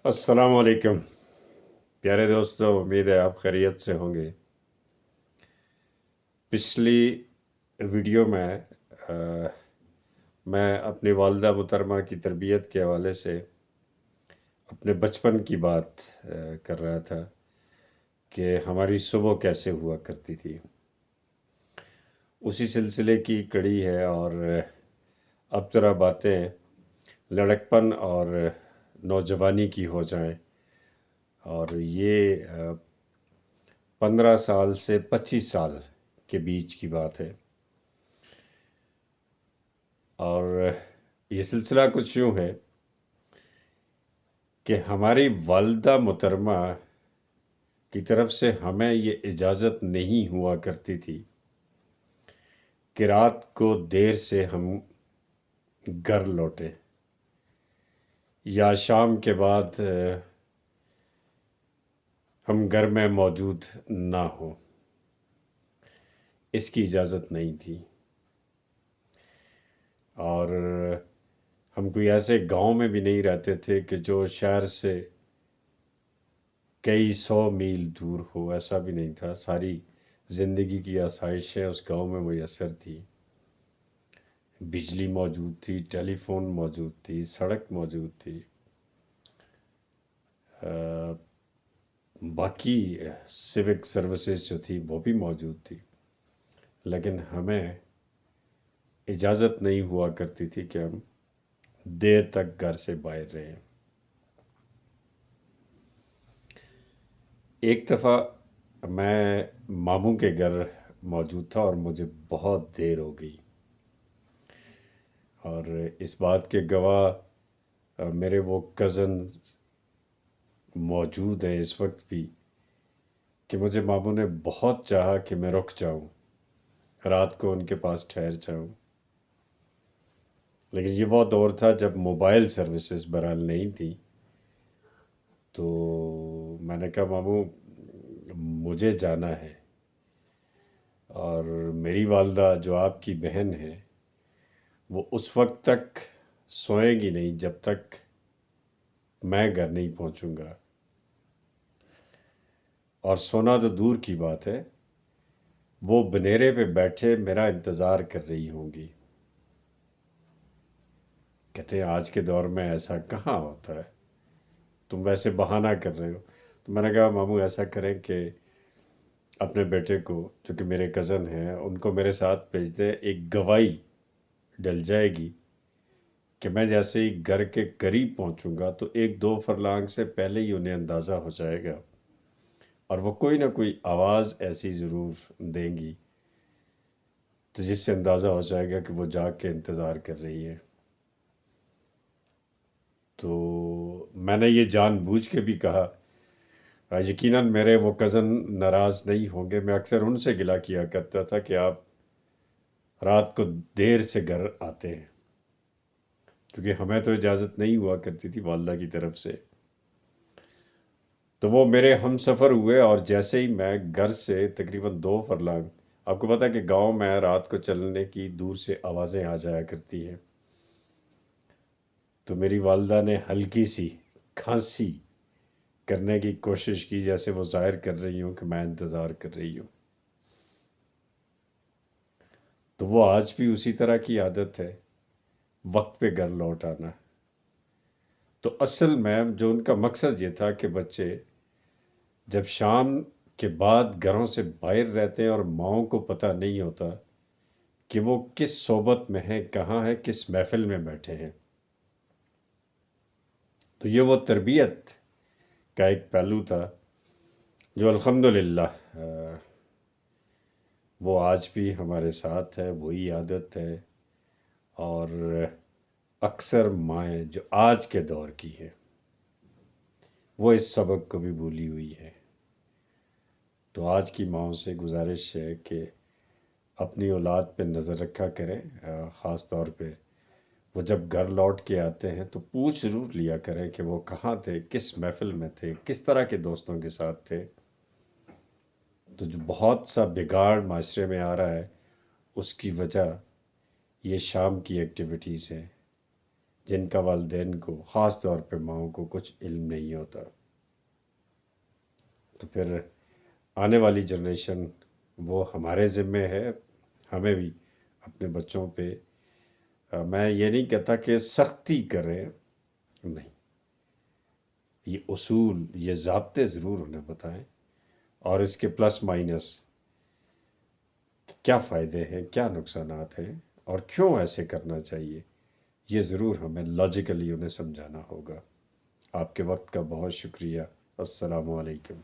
السلام علیکم پیارے دوستوں، امید ہے آپ خیریت سے ہوں گے۔ پچھلی ویڈیو میں میں اپنی والدہ محترمہ کی تربیت کے حوالے سے اپنے بچپن کی بات کر رہا تھا کہ ہماری صبح کیسے ہوا کرتی تھی۔ اسی سلسلے کی کڑی ہے، اور اب ذرا باتیں لڑکپن اور نوجوانی کی ہو جائیں، اور یہ 15 سال سے 25 سال کے بیچ کی بات ہے۔ اور یہ سلسلہ کچھ یوں ہے کہ ہماری والدہ محترمہ کی طرف سے ہمیں یہ اجازت نہیں ہوا کرتی تھی کہ رات کو دیر سے ہم گھر لوٹیں یا شام کے بعد ہم گھر میں موجود نہ ہوں۔ اس کی اجازت نہیں تھی، اور ہم کوئی ایسے گاؤں میں بھی نہیں رہتے تھے کہ جو شہر سے کئی 100 میل دور ہو، ایسا بھی نہیں تھا۔ ساری زندگی کی آسائشیں اس گاؤں میں میسر تھی۔ بجلی موجود تھی، ٹیلی فون موجود تھی، سڑک موجود تھی، باقی سیوک سروسز جو تھی وہ بھی موجود تھی، لیکن ہمیں اجازت نہیں ہوا کرتی تھی کہ ہم دیر تک گھر سے باہر رہیں۔ ایک دفعہ میں ماموں کے گھر موجود تھا اور مجھے بہت دیر ہو گئی، اور اس بات کے گواہ میرے وہ کزن موجود ہیں اس وقت بھی کہ مجھے ماموں نے بہت چاہا کہ میں رک جاؤں، رات کو ان کے پاس ٹھہر جاؤں، لیکن یہ وہ دور تھا جب موبائل سروسز بہرحال نہیں تھی۔ تو میں نے کہا ماموں مجھے جانا ہے، اور میری والدہ جو آپ کی بہن ہے وہ اس وقت تک سوئیں گی نہیں جب تک میں گھر نہیں پہنچوں گا، اور سونا تو دور کی بات ہے، وہ بنیرے پہ بیٹھے میرا انتظار کر رہی ہوں گی۔ کہتے ہیں آج کے دور میں ایسا کہاں ہوتا ہے، تم ویسے بہانہ کر رہے ہو۔ تو میں نے کہا ماموں ایسا کریں کہ اپنے بیٹے کو، جو کہ میرے کزن ہیں، ان کو میرے ساتھ بھیج دیں، ایک گواہی ڈل جائے گی کہ میں جیسے ہی گھر کے قریب پہنچوں گا تو 1-2 فرلانگ سے پہلے ہی انہیں اندازہ ہو جائے گا، اور وہ کوئی نہ کوئی آواز ایسی ضرور دیں گی تو جس سے اندازہ ہو جائے گا کہ وہ جاگ کے انتظار کر رہی ہے۔ تو میں نے یہ جان بوجھ کے بھی کہا، یقیناً میرے وہ کزن ناراض نہیں ہوں گے، میں اکثر ان سے گلہ کیا کرتا تھا کہ آپ رات کو دیر سے گھر آتے ہیں، کیونکہ ہمیں تو اجازت نہیں ہوا کرتی تھی والدہ کی طرف سے۔ تو وہ میرے ہم سفر ہوئے، اور جیسے ہی میں گھر سے تقریباً 2 فرلانگ، آپ کو پتہ ہے کہ گاؤں میں رات کو چلنے کی دور سے آوازیں آ جایا کرتی ہیں، تو میری والدہ نے ہلکی سی کھانسی کرنے کی کوشش کی، جیسے وہ ظاہر کر رہی ہوں کہ میں انتظار کر رہی ہوں۔ تو وہ آج بھی اسی طرح کی عادت ہے، وقت پہ گھر لوٹ آنا۔ تو اصل میں جو ان کا مقصد یہ تھا کہ بچے جب شام کے بعد گھروں سے باہر رہتے ہیں اور ماؤں کو پتہ نہیں ہوتا کہ وہ کس صحبت میں ہیں، کہاں ہیں، کس محفل میں بیٹھے ہیں۔ تو یہ وہ تربیت کا ایک پہلو تھا جو الحمدللہ وہ آج بھی ہمارے ساتھ ہے، وہی عادت ہے، اور اکثر مائیں جو آج کے دور کی ہیں وہ اس سبق کو بھی بھولی ہوئی ہے۔ تو آج کی ماؤں سے گزارش ہے کہ اپنی اولاد پہ نظر رکھا کریں، خاص طور پہ وہ جب گھر لوٹ کے آتے ہیں تو پوچھ ضرور لیا کریں کہ وہ کہاں تھے، کس محفل میں تھے، کس طرح کے دوستوں کے ساتھ تھے۔ تو جو بہت سا بگاڑ معاشرے میں آ رہا ہے، اس کی وجہ یہ شام کی ایکٹیویٹیز ہیں، جن کا والدین کو، خاص طور پہ ماؤں کو، کچھ علم نہیں ہوتا، تو پھر آنے والی جنریشن وہ ہمارے ذمے ہے، ہمیں بھی اپنے بچوں پہ میں یہ نہیں کہتا کہ سختی کریں، نہیں، یہ اصول، یہ ضابطے ضرور انہیں بتائیں، اور اس کے پلس مائنس کیا فائدے ہیں، کیا نقصانات ہیں، اور کیوں ایسے کرنا چاہیے، یہ ضرور ہمیں لاجیکلی انہیں سمجھانا ہوگا۔ آپ کے وقت کا بہت شکریہ۔ السلام علیکم۔